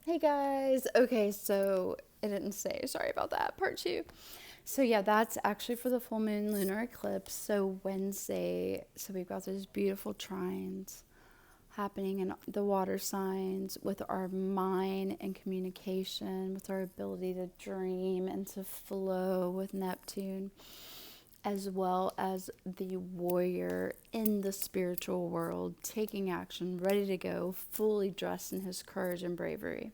Hey guys. Okay, so it didn't say. Sorry about that. Part two. So yeah, that's actually for the full moon lunar eclipse. So Wednesday. So we've got those beautiful trines happening in the water signs with our mind and communication, with our ability to dream and to flow with Neptune, as well as the warrior in the spiritual world, taking action, ready to go, fully dressed in his courage and bravery.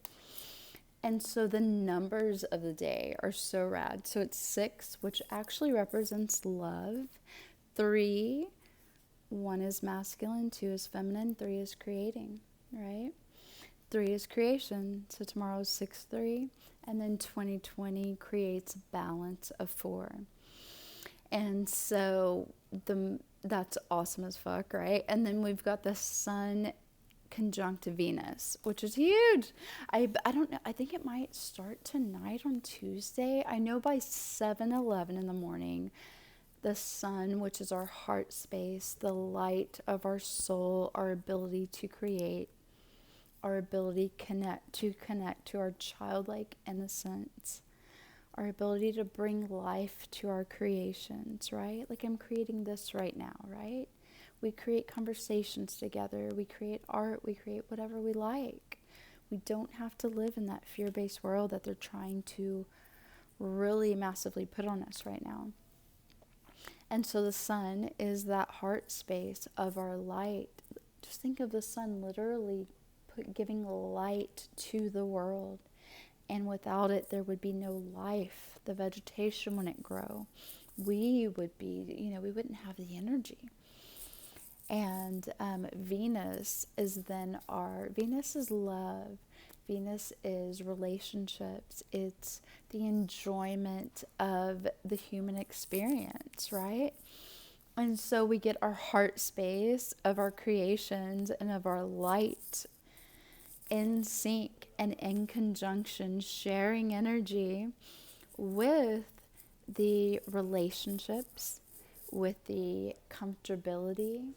And so the numbers of the day are so rad. So it's 6, which actually represents love. 3, 1 is masculine, 2 is feminine, 3 is creating, right? 3 is creation. So tomorrow's 6-3. And then 2020 creates balance of 4. And so that's awesome as fuck, right? And then we've got the sun conjunct Venus, which is huge. I don't know. I think it might start tonight on Tuesday. I know by 7:11 in the morning, the sun, which is our heart space, the light of our soul, our ability to create, our ability connect to our childlike innocence, our ability to bring life to our creations, right? Like I'm creating this right now, right? We create conversations together. We create art. We create whatever we like. We don't have to live in that fear-based world that they're trying to really massively put on us right now. And so the sun is that heart space of our light. Just think of the sun literally giving light to the world. And without it, there would be no life. The vegetation wouldn't grow. We would be, we wouldn't have the energy. And Venus is Venus is love. Venus is relationships. It's the enjoyment of the human experience, right? And so we get our heart space of our creations and of our light in sync and in conjunction, sharing energy with the relationships, with the comfortability,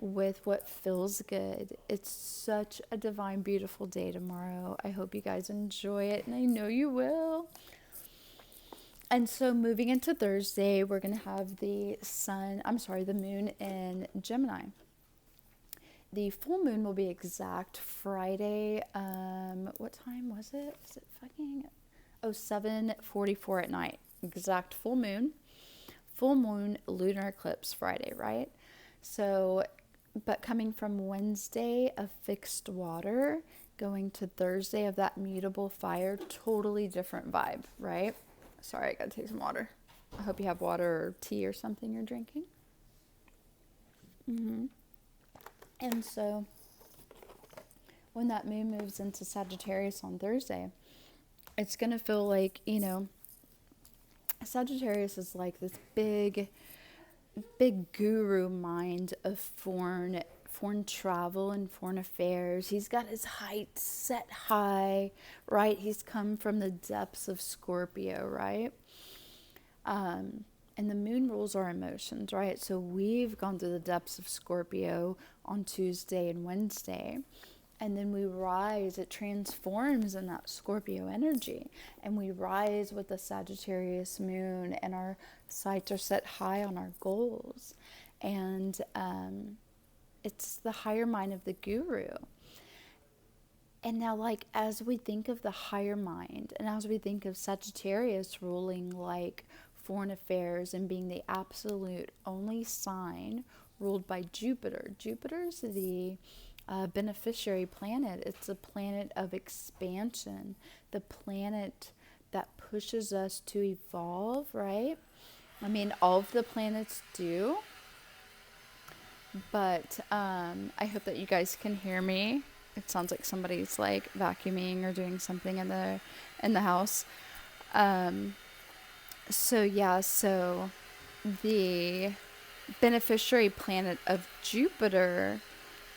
with what feels good. It's such a divine, beautiful day tomorrow. I hope you guys enjoy it, and I know you will. And so moving into Thursday, we're going to have the moon in Gemini. The full moon will be exact Friday. What time was it? Was it 7:44 at night. Exact full moon. Full moon lunar eclipse Friday, right? So, but coming from Wednesday of fixed water, going to Thursday of that mutable fire, totally different vibe, right? Sorry, I gotta take some water. I hope you have water or tea or something you're drinking. And so when that moon moves into Sagittarius on Thursday, it's going to feel like, Sagittarius is like this big guru mind of foreign travel and foreign affairs. He's got his height set high, right? He's come from the depths of Scorpio, right? And the moon rules our emotions, right? So we've gone through the depths of Scorpio on Tuesday and Wednesday. And then we rise, it transforms in that Scorpio energy. And we rise with the Sagittarius moon, and our sights are set high on our goals. And it's the higher mind of the guru. And now, like, as we think of the higher mind, and as we think of Sagittarius ruling like foreign affairs and being the absolute only sign ruled by Jupiter. Jupiter's the beneficiary planet. It's a planet of expansion, the planet that pushes us to evolve, right? I mean, all of the planets do, but I hope that you guys can hear me. It sounds like somebody's like vacuuming or doing something in the house. So the beneficiary planet of Jupiter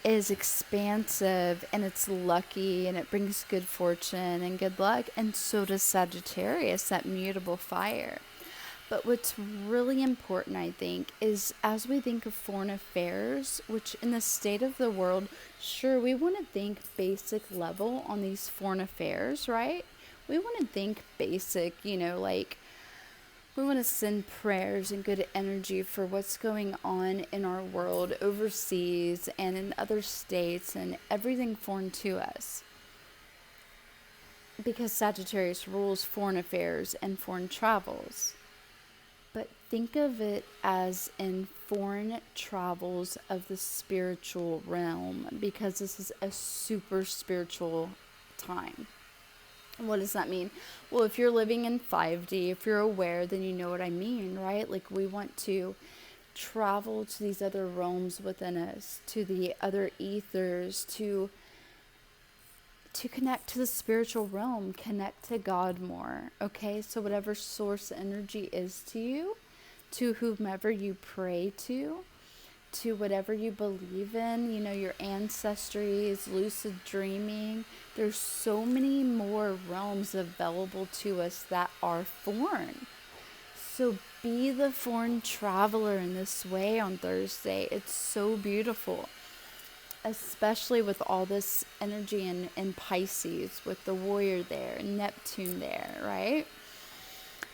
is expansive, and it's lucky, and it brings good fortune and good luck. And so does Sagittarius, that mutable fire. But what's really important, I think, is as we think of foreign affairs, which in the state of the world, sure, we want to think basic level on these foreign affairs, right? We want to think basic, like we want to send prayers and good energy for what's going on in our world overseas and in other states and everything foreign to us. Because Sagittarius rules foreign affairs and foreign travels. But think of it as in foreign travels of the spiritual realm, because this is a super spiritual time. What does that mean? Well, if you're living in 5D, if you're aware, then you know what I mean, right? Like we want to travel to these other realms within us, to the other ethers, to connect to the spiritual realm, connect to God more, okay? So whatever source energy is to you, to whomever you pray to whatever you believe in, your ancestries, lucid dreaming. There's so many more realms available to us that are foreign. So be the foreign traveler in this way on Thursday. It's so beautiful, especially with all this energy in Pisces, with the warrior there, and Neptune there, right?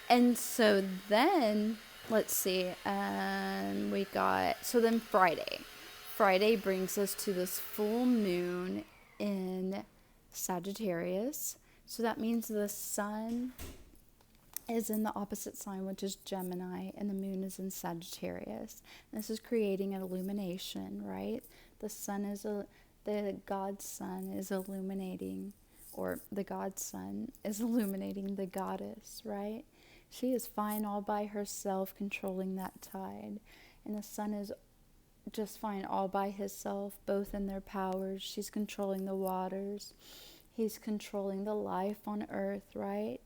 And so then, let's see, we got, so then Friday brings us to this full moon in Sagittarius. So that means the sun is in the opposite sign, which is Gemini, and the moon is in Sagittarius. This is creating an illumination, right? The God's sun is illuminating, or the God's sun is illuminating the goddess, right? She is fine all by herself, controlling that tide. And the sun is just fine all by himself, both in their powers. She's controlling the waters. He's controlling the life on earth, right?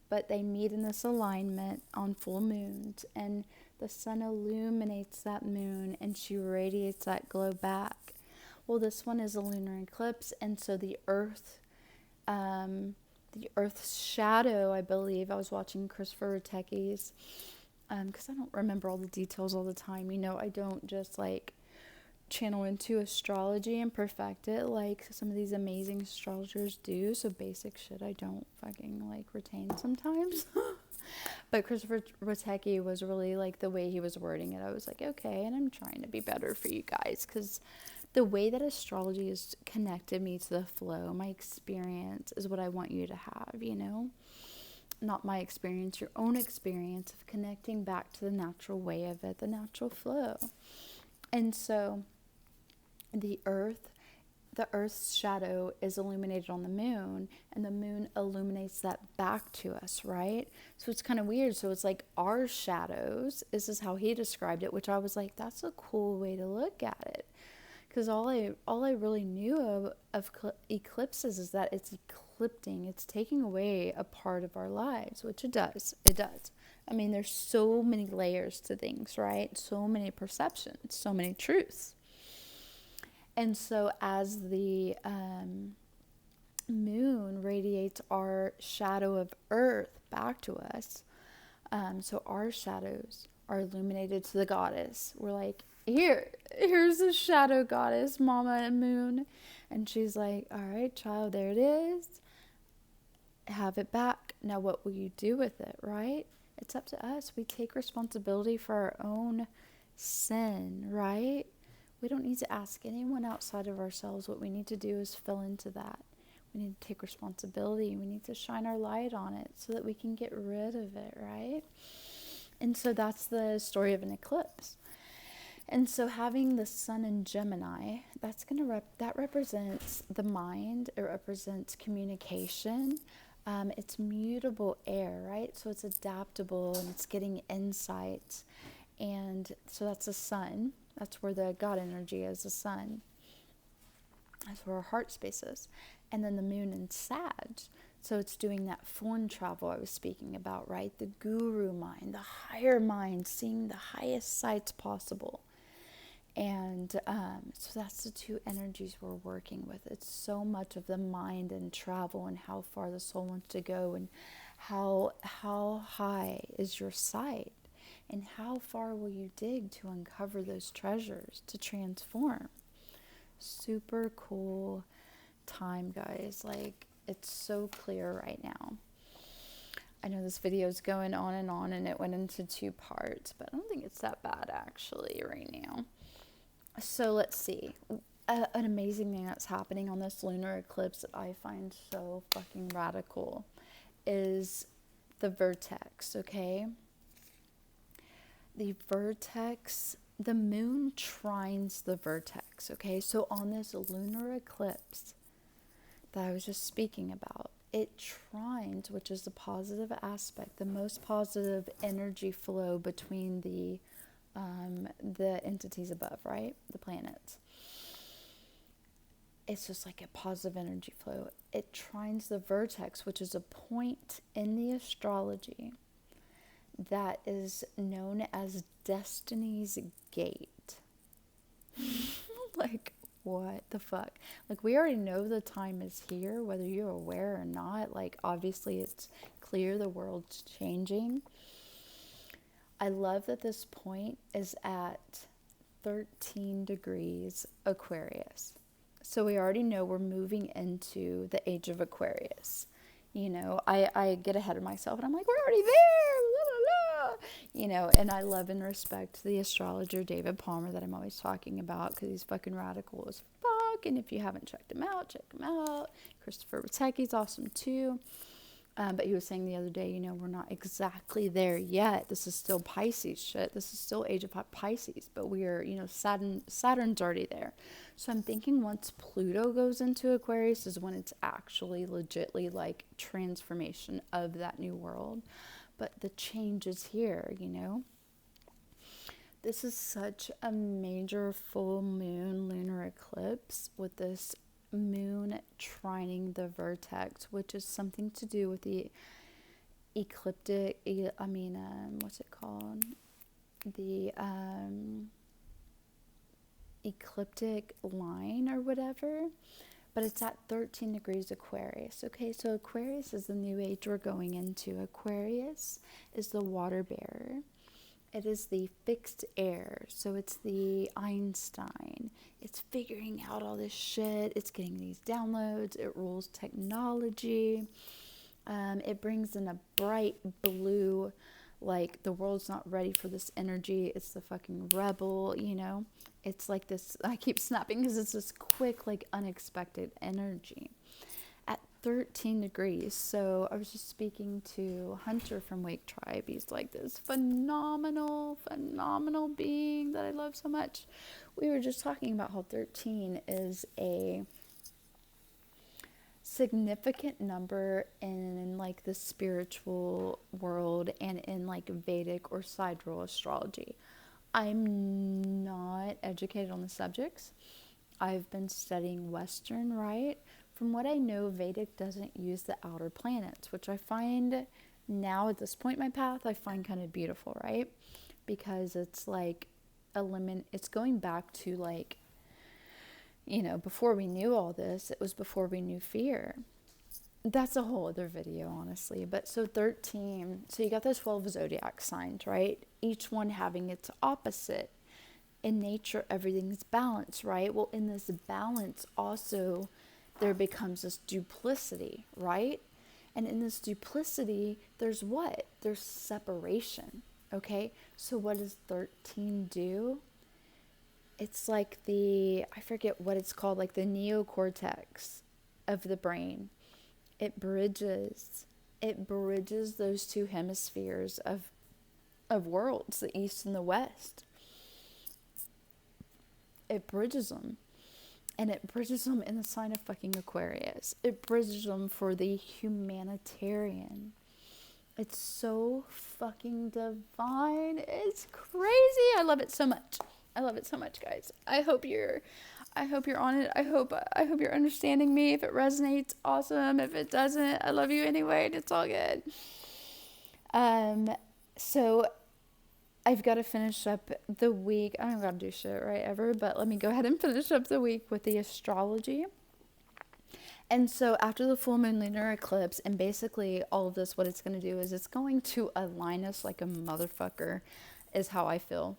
But they meet in this alignment on full moons. And the sun illuminates that moon, and she radiates that glow back. Well, this one is a lunar eclipse, and so the Earth's shadow, I believe. I was watching Christopher Ruteki's, because I don't remember all the details all the time. I don't just like channel into astrology and perfect it like some of these amazing astrologers do. So basic shit I don't fucking like retain sometimes. But Christopher Rutecki was really like the way he was wording it. I was like, okay, and I'm trying to be better for you guys, because the way that astrology has connected me to the flow, my experience, is what I want you to have, Not my experience, your own experience of connecting back to the natural way of it, the natural flow. And so the Earth's shadow is illuminated on the moon, and the moon illuminates that back to us, right? So it's kind of weird. So it's like our shadows, this is how he described it, which I was like, that's a cool way to look at it. Because all I really knew of eclipses is that it's eclipsing, it's taking away a part of our lives, which it does. I mean, there's so many layers to things, right? So many perceptions, so many truths. And so as the moon radiates our shadow of Earth back to us, so our shadows are illuminated to the goddess. We're like, here's the shadow goddess, Mama and Moon. And she's like, all right, child, there it is. Have it back. Now what will you do with it, right? It's up to us. We take responsibility for our own sin, right? We don't need to ask anyone outside of ourselves. What we need to do is fill into that. We need to take responsibility. We need to shine our light on it so that we can get rid of it, right? And so that's the story of an eclipse. And so having the sun in Gemini, that represents the mind. It represents communication. It's mutable air, right? So it's adaptable and it's getting insights. And so that's the sun. That's where the God energy is, the sun. That's where our heart space is. And then the moon in Sag. So it's doing that foreign travel I was speaking about, right? The guru mind, the higher mind, seeing the highest sights possible. And so that's the two energies we're working with. It's so much of the mind and travel and how far the soul wants to go and how high is your sight. And how far will you dig to uncover those treasures, to transform? Super cool time, guys. Like, it's so clear right now. I know this video is going on and it went into 2 parts, but I don't think it's that bad actually right now. So let's see. An amazing thing that's happening on this lunar eclipse that I find so fucking radical is the vertex, okay? The vertex, the moon trines the vertex, okay? So on this lunar eclipse that I was just speaking about, it trines, which is the positive aspect, the most positive energy flow between the entities above, right? The planets. It's just like a positive energy flow. It trines the vertex, which is a point in the astrology that is known as Destiny's Gate. Like, what the fuck? Like, we already know the time is here, whether you're aware or not. Like, obviously it's clear the world's changing. I love that this point is at 13 degrees Aquarius. So we already know we're moving into the age of Aquarius. You know, I get ahead of myself and I'm like, we're already there, la, la, la. You know, and I love and respect the astrologer David Palmer that I'm always talking about because he's fucking radical as fuck. And if you haven't checked him out, check him out. Christopher Witecki's awesome too. But he was saying the other day, you know, we're not exactly there yet. This is still Pisces shit. This is still age of Pisces, but we are, you know, Saturn's already there. So I'm thinking once Pluto goes into Aquarius is when it's actually legitly like transformation of that new world. But the change is here, you know. This is such a major full moon lunar eclipse with this moon trining the vertex, which is something to do with the ecliptic, what's it called? The ecliptic line or whatever. But it's at 13 degrees Aquarius. Okay, so Aquarius is the new age we're going into. Aquarius is the water bearer. It is the fixed air, so it's the Einstein. It's figuring out all this shit. It's getting these downloads. It rules technology. It brings in a bright blue, like the world's not ready for this energy. It's the fucking rebel, you know. It's like this, I keep snapping because it's this quick, like unexpected energy. At 13 degrees. So I was just speaking to Hunter from Wake Tribe. He's like this phenomenal being that I love so much. We were just talking about how 13 is a significant number in like the spiritual world and in like Vedic or sidereal astrology. I'm not educated on the subjects. I've been studying Western, right? From what I know, Vedic doesn't use the outer planets, which I find now at this point in my path, I find kind of beautiful, right? Because it's like it's going back to like, you know, before we knew all this, it was before we knew fear. That's a whole other video, honestly. But so 13, so you got those 12 zodiac signs, right? Each one having its opposite. In nature, everything's balanced, right? Well, in this balance also, there becomes this duplicity, right? And in this duplicity, there's what? There's separation, okay? So what does 13 do? It's like I forget what it's called, like the neocortex of the brain. It bridges those two hemispheres of worlds, the East and the West. It bridges them. And it bridges them in the sign of fucking Aquarius. It bridges them for the humanitarian. It's so fucking divine. It's crazy. I love it so much. I love it so much, guys. I hope you're on it. I hope you're understanding me. If it resonates, awesome. If it doesn't, I love you anyway. It's all good. So I've got to finish up the week. I don't got to do shit right ever, but let me go ahead and finish up the week with the astrology. And so after the full moon lunar eclipse, and basically all of this, what it's going to do is it's going to align us like a motherfucker. is how I feel,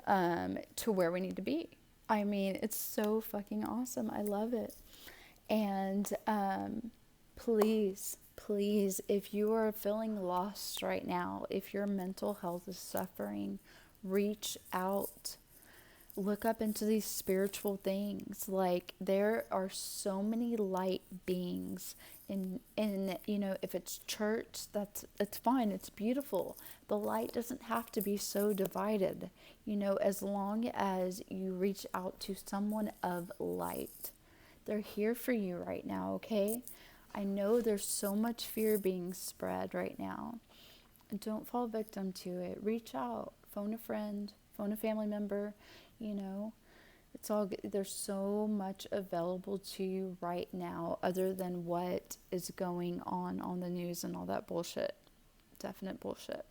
to where we need to be. I mean, it's so fucking awesome. I love it. And please, please, if you are feeling lost right now, if your mental health is suffering, reach out. Look up into these spiritual things. Like, there are so many light beings in you know, if it's church, it's fine, it's beautiful. The light doesn't have to be so divided, you know, as long as you reach out to someone of light. They're here for you right now, okay? I know there's so much fear being spread right now. Don't fall victim to it. Reach out, phone a friend, phone a family member, you know. It's all good. There's so much available to you right now other than what is going on the news and all that bullshit. Definite bullshit.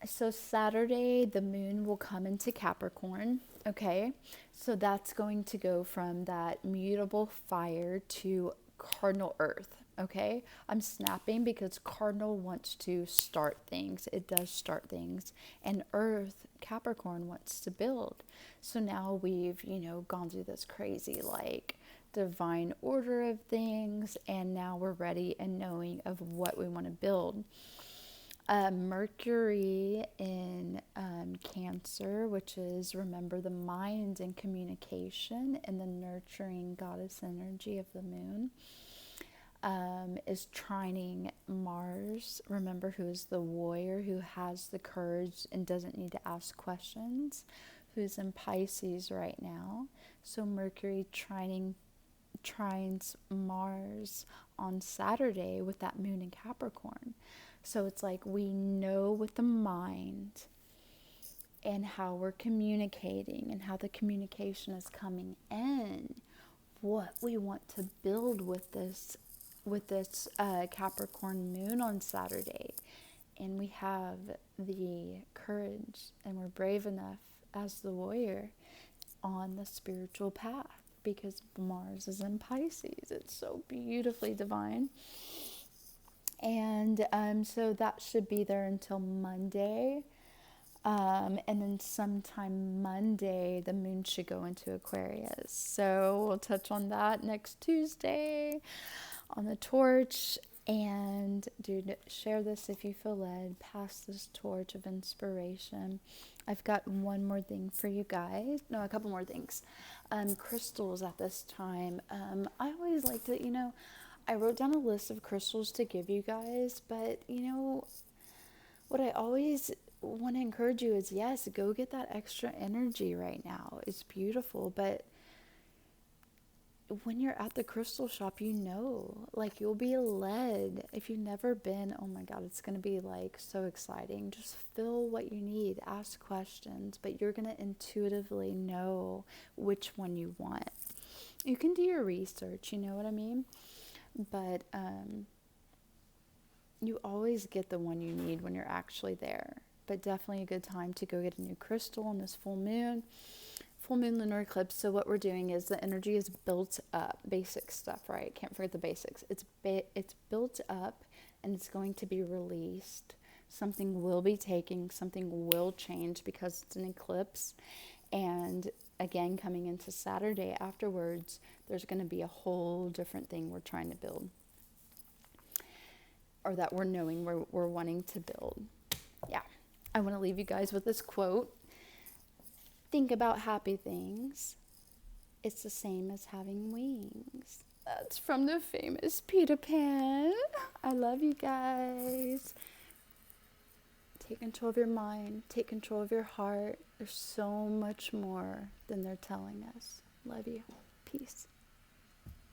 So Saturday, the moon will come into Capricorn, okay? So that's going to go from that mutable fire to cardinal earth, okay? I'm snapping because cardinal wants to start things. It does start things. And earth, Capricorn, wants to build. So now we've, you know, gone through this crazy, like, divine order of things, and now we're ready and knowing of what we want to build. Mercury in Cancer, which is, remember, the mind and communication and the nurturing goddess energy of the moon, is trining Mars. Remember, who is the warrior, who has the courage and doesn't need to ask questions, who's in Pisces right now. So Mercury trines Mars on Saturday with that moon in Capricorn. So it's like we know with the mind and how we're communicating and how the communication is coming in, what we want to build with this Capricorn moon on Saturday. And we have the courage and we're brave enough as the warrior on the spiritual path because Mars is in Pisces. It's so beautifully divine. And so that should be there until Monday. And then sometime Monday, the moon should go into Aquarius. So we'll touch on that next Tuesday on the torch. And dude, share this if you feel led. Pass this torch of inspiration. I've got one more thing for you guys. No, a couple more things. Crystals at this time. I always like to, you know, I wrote down a list of crystals to give you guys, but you know, what I always want to encourage you is, yes, go get that extra energy right now. It's beautiful, but when you're at the crystal shop, you know, like, you'll be led. If you've never been, oh my God, it's going to be like so exciting. Just feel what you need, ask questions, but you're going to intuitively know which one you want. You can do your research, you know what I mean? But you always get the one you need when you're actually there. But definitely a good time to go get a new crystal on this full moon lunar eclipse. So what we're doing is the energy is built up, basic stuff, right? Can't forget the basics. It's built up and it's going to be released. Something will be taken, something will change because it's an eclipse. And again, coming into Saturday afterwards, there's going to be a whole different thing we're trying to build, or that we're knowing we're wanting to build. Yeah. I want to leave you guys with this quote. Think about happy things. It's the same as having wings. That's from the famous Peter Pan. I love you guys. Take control of your mind. Take control of your heart. There's so much more than they're telling us. Love you. Peace.